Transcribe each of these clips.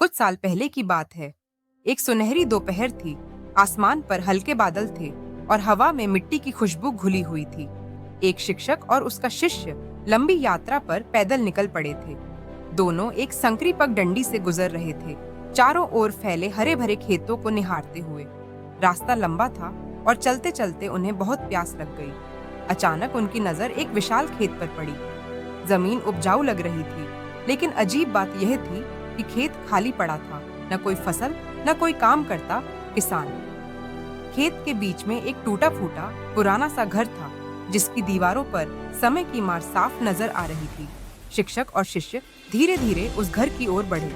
कुछ साल पहले की बात है। एक सुनहरी दोपहर थी। आसमान पर हल्के बादल थे और हवा में मिट्टी की खुशबू घुली हुई थी। एक शिक्षक और उसका शिष्य लंबी यात्रा पर पैदल निकल पड़े थे। दोनों एक संकरी पगडंडी से गुजर रहे थे, चारों ओर फैले हरे भरे खेतों को निहारते हुए। रास्ता लंबा था और चलते चलते उन्हें बहुत प्यास लग गई। अचानक उनकी नजर एक विशाल खेत पर पड़ी। जमीन उपजाऊ लग रही थी, लेकिन अजीब बात यह थी कि खेत खाली पड़ा था। न कोई फसल, न कोई काम करता किसान। खेत के बीच में एक टूटा फूटा पुराना सा घर था, जिसकी दीवारों पर समय की मार साफ नजर आ रही थी। शिक्षक और शिष्य धीरे धीरे उस घर की ओर बढ़े।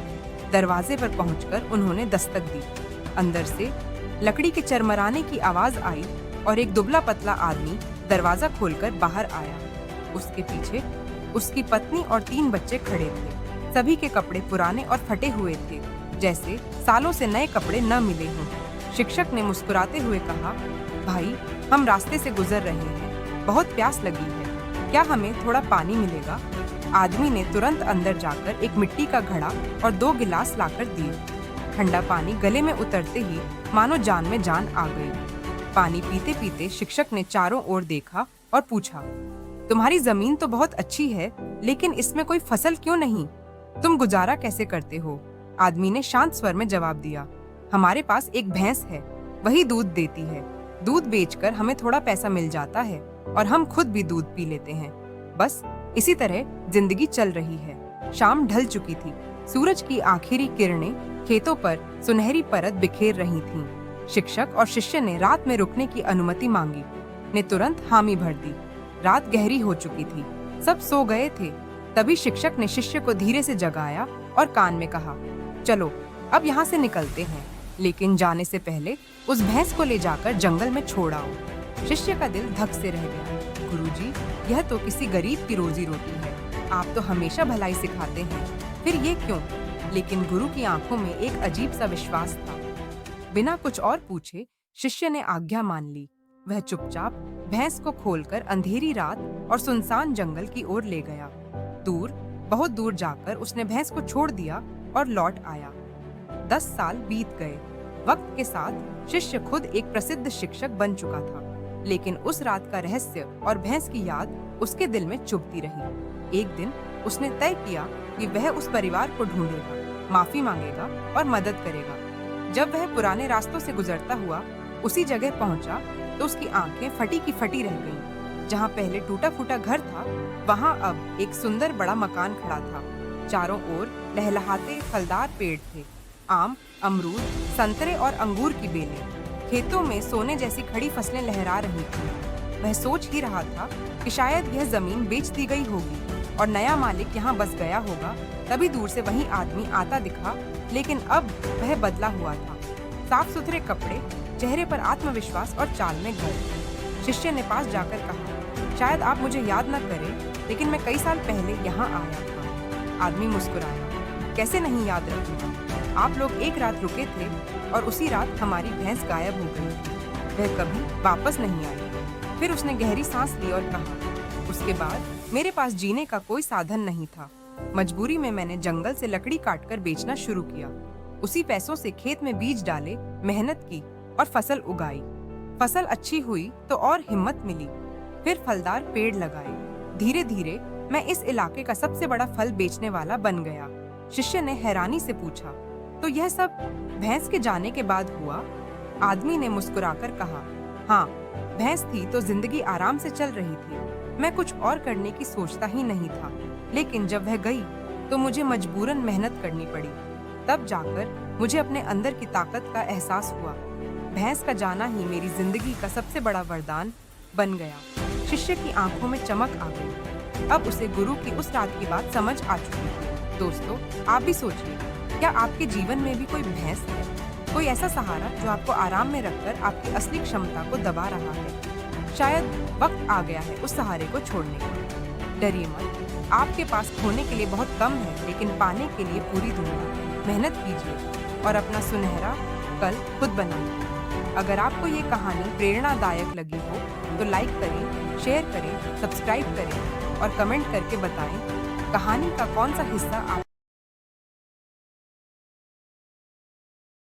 दरवाजे पर पहुंचकर उन्होंने दस्तक दी। अंदर से लकड़ी के चरमराने की आवाज आई और एक दुबला पतला आदमी दरवाजा खोलकर बाहर आया। उसके पीछे उसकी पत्नी और 3 बच्चे खड़े थे। सभी के कपड़े पुराने और फटे हुए थे, जैसे सालों से नए कपड़े न मिले हों। शिक्षक ने मुस्कुराते हुए कहा, भाई, हम रास्ते से गुजर रहे हैं, बहुत प्यास लगी है, क्या हमें थोड़ा पानी मिलेगा? आदमी ने तुरंत अंदर जाकर एक मिट्टी का घड़ा और 2 गिलास लाकर दिए। ठंडा पानी गले में उतरते ही मानो जान में जान आ गई। पानी पीते पीते शिक्षक ने चारों ओर देखा और पूछा, तुम्हारी जमीन तो बहुत अच्छी है, लेकिन इसमें कोई फसल क्यों नहीं? तुम गुजारा कैसे करते हो? आदमी ने शांत स्वर में जवाब दिया, हमारे पास एक भैंस है, वही दूध देती है। दूध बेचकर हमें थोड़ा पैसा मिल जाता है और हम खुद भी दूध पी लेते हैं। बस इसी तरह जिंदगी चल रही है। शाम ढल चुकी थी। सूरज की आखिरी किरणें खेतों पर सुनहरी परत बिखेर रही थीं। शिक्षक और शिष्य ने रात में रुकने की अनुमति मांगी। ने तुरंत हामी भर दी। रात गहरी हो चुकी थी, सब सो गए थे। तभी शिक्षक ने शिष्य को धीरे से जगाया और कान में कहा, चलो अब यहाँ से निकलते हैं, लेकिन जाने से पहले उस भैंस को ले जाकर जंगल में छोड़ आओ। शिष्य का दिल धक से रह गया। गुरुजी, यह तो किसी गरीब की रोजी रोटी है, आप तो हमेशा भलाई सिखाते हैं, फिर ये क्यों? लेकिन गुरु की आंखों में एक अजीब सा विश्वास था। बिना कुछ और पूछे शिष्य ने आज्ञा मान ली। वह चुपचाप भैंस को खोलकर अंधेरी रात और सुनसान जंगल की ओर ले गया। दूर, बहुत दूर जाकर उसने भैंस को छोड़ दिया और लौट आया। 10 साल बीत गए। वक्त के साथ शिष्य खुद एक प्रसिद्ध शिक्षक बन चुका था, लेकिन उस रात का रहस्य और भैंस की याद उसके दिल में चुभती रही। एक दिन उसने तय किया कि वह उस परिवार को ढूंढेगा, माफी मांगेगा और मदद करेगा। जब वह पुराने रास्तों से गुजरता हुआ उसी जगह पहुंचा, तो उसकी आंखें फटी की फटी रह गईं। जहां पहले टूटा फूटा घर था, वहां अब एक सुंदर बड़ा मकान खड़ा था। चारों ओर लहलहाते फलदार पेड़ थे, आम, अमरूद, संतरे और अंगूर की बेलें। खेतों में सोने जैसी खड़ी फसलें लहरा रही थीं। वह सोच ही रहा था कि शायद यह जमीन बेच दी गई होगी और नया मालिक यहाँ बस गया होगा। तभी दूर से वही आदमी आता दिखा, लेकिन अब वह बदला हुआ था। साफ सुथरे कपड़े, चेहरे पर आत्मविश्वास और चाल में गर्व। शिष्य ने पास जाकर कहा, शायद आप मुझे याद न करें, लेकिन मैं कई साल पहले यहाँ आया था। आदमी मुस्कुराया, कैसे नहीं याद रखूंगा? आप लोग एक रात रुके थे और उसी रात हमारी भैंस गायब हो गई। वह कभी वापस नहीं आई। फिर उसने गहरी सांस ली और कहा, उसके बाद मेरे पास जीने का कोई साधन नहीं था। मजबूरी में मैंने जंगल से लकड़ी काटकर बेचना शुरू किया। उसी पैसों से खेत में बीज डाले, मेहनत की और फसल उगाई। फसल अच्छी हुई तो और हिम्मत मिली। फिर फलदार पेड़ लगाए। धीरे धीरे मैं इस इलाके का सबसे बड़ा फल बेचने वाला बन गया। शिष्य ने हैरानी से पूछा, तो यह सब भैंस के जाने के बाद हुआ? आदमी ने मुस्कुराकर कहा, हाँ, भैंस थी तो जिंदगी आराम से चल रही थी। मैं कुछ और करने की सोचता ही नहीं था, लेकिन जब वह गई तो मुझे मजबूरन मेहनत करनी पड़ी। तब जाकर मुझे अपने अंदर की ताकत का एहसास हुआ। भैंस का जाना ही मेरी जिंदगी का सबसे बड़ा वरदान बन गया। शिष्य की आंखों में चमक आ गई। अब उसे गुरु की उस रात की बात समझ आ चुकी थी। दोस्तों, आप भी सोचिए, क्या आपके जीवन में भी कोई भैंस है? कोई ऐसा सहारा जो आपको आराम में रखकर आपकी असली क्षमता को दबा रहा है? शायद वक्त आ गया है उस सहारे को छोड़ने का। डरिए मत, आपके पास खोने के लिए बहुत कम है, लेकिन पाने के लिए पूरी दुनिया। मेहनत कीजिए और अपना सुनहरा कल खुद बनाइए। अगर आपको ये कहानी प्रेरणादायक लगी हो तो लाइक करें, शेयर करें, सब्सक्राइब करें और कमेंट करके बताएं कहानी का कौन सा हिस्सा आप